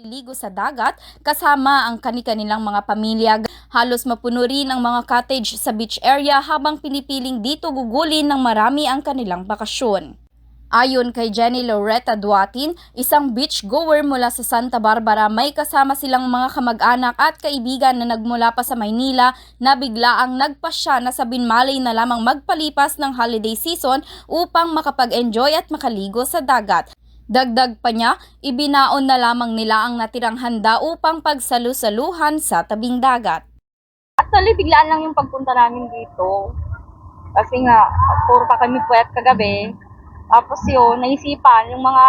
maliligo sa dagat kasama ang kani-kanilang mga pamilya. Halos mapuno rin ang mga cottage sa beach area habang pinipiling dito gugulin ng marami ang kanilang bakasyon. Ayon kay Jenny Loretta Duatin, isang beach goer mula sa Santa Barbara, may kasama silang mga kamag-anak at kaibigan na nagmula pa sa Maynila na biglaang nagpasya na sa Binmalay na lamang magpalipas ng holiday season upang makapag-enjoy at makaligo sa dagat. Dagdag pa niya, ibinaon na lamang nila ang natirang handa upang pagsalu-saluhan sa tabing dagat. Actually, biglaan lang yung pagpunta namin dito. Kasi nga, puro pa kami puwet kagabi. Tapos yun, naisipan, yung mga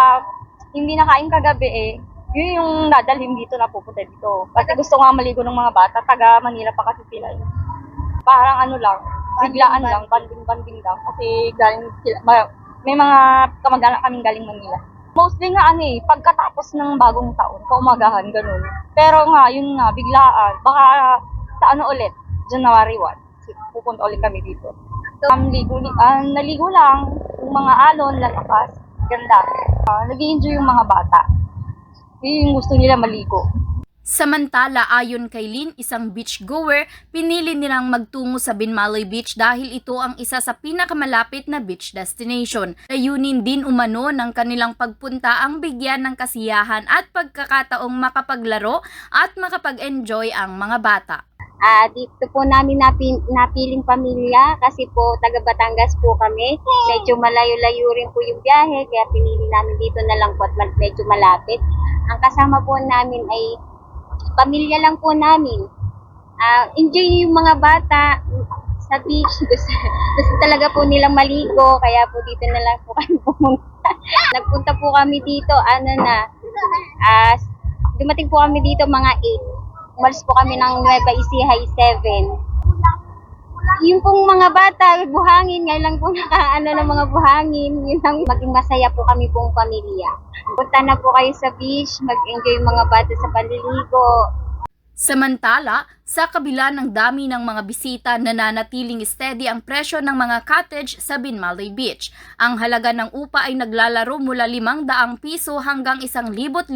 hindi nakain kagabi yun yung dadalhin dito na pupunta dito. Kasi gusto nga maligo ng mga bata, taga Manila pa kasi sila eh. Parang ano lang, biglaan lang, banding lang. Kasi galing sila, may mga kamag-anak kaming galing Manila. Mostly nga pagkatapos ng bagong taon, kaumagahan, ganun. Pero nga, yun nga, biglaan. Baka sa ulit, January 1, pupunta ulit kami dito. Naligo lang, yung mga alon, lalakas, ganda. Nag-i-enjoy yung mga bata. Yun yung gusto nila maligo. Samantala, ayon kay Lynn, isang beach goer, pinili nilang magtungo sa Binmalay Beach dahil ito ang isa sa pinakamalapit na beach destination. Layunin din umano ng kanilang pagpunta ang bigyan ng kasiyahan at pagkakataong makapaglaro at makapag-enjoy ang mga bata. Dito po namin napiling pamilya kasi po taga Batangas po kami. Medyo malayo-layo rin po yung biyahe kaya pinili namin dito na lang po at medyo malapit. Ang kasama po namin ay pamilya lang po namin. Enjoy yung mga bata sa beach. Gusto talaga po nilang maligo kaya po dito na lang po kami pumunta. Nagpunta po kami dito, dumating po kami dito mga 8. Umalis po kami ng Nueva Ecija 7. Yung pong mga bata, buhangin, ngayon lang po ng mga buhangin. Yun lang, maging masaya po kami pong pamilya. Punta na po kayo sa beach, mag-enjoy mga bata sa panliligo. Samantala, sa kabila ng dami ng mga bisita, nananatiling steady ang presyo ng mga cottage sa Binmalay Beach. Ang halaga ng upa ay naglalaro mula 500 piso hanggang 1,500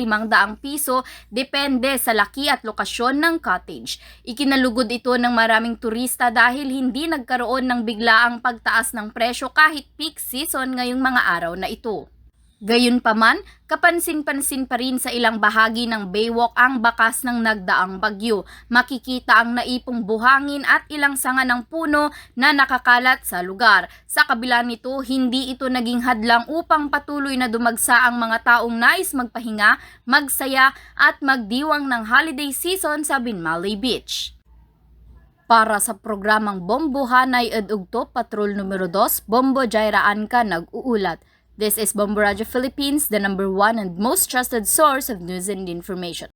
piso depende sa laki at lokasyon ng cottage. Ikinalugod ito ng maraming turista dahil hindi nagkaroon ng biglaang pagtaas ng presyo kahit peak season ngayong mga araw na ito. Gayunpaman, kapansin-pansin pa rin sa ilang bahagi ng Baywalk ang bakas ng nagdaang bagyo. Makikita ang naipong buhangin at ilang sanga ng puno na nakakalat sa lugar. Sa kabila nito, hindi ito naging hadlang upang patuloy na dumagsa ang mga taong nais magpahinga, magsaya at magdiwang ng holiday season sa Binmalay Beach. Para sa programang Bombo Hanay ed Ugto Patrol numero 2, Bombo Jairaan ka nag-uulat. This is Bombo Radio Philippines, the #1 and most trusted source of news and information.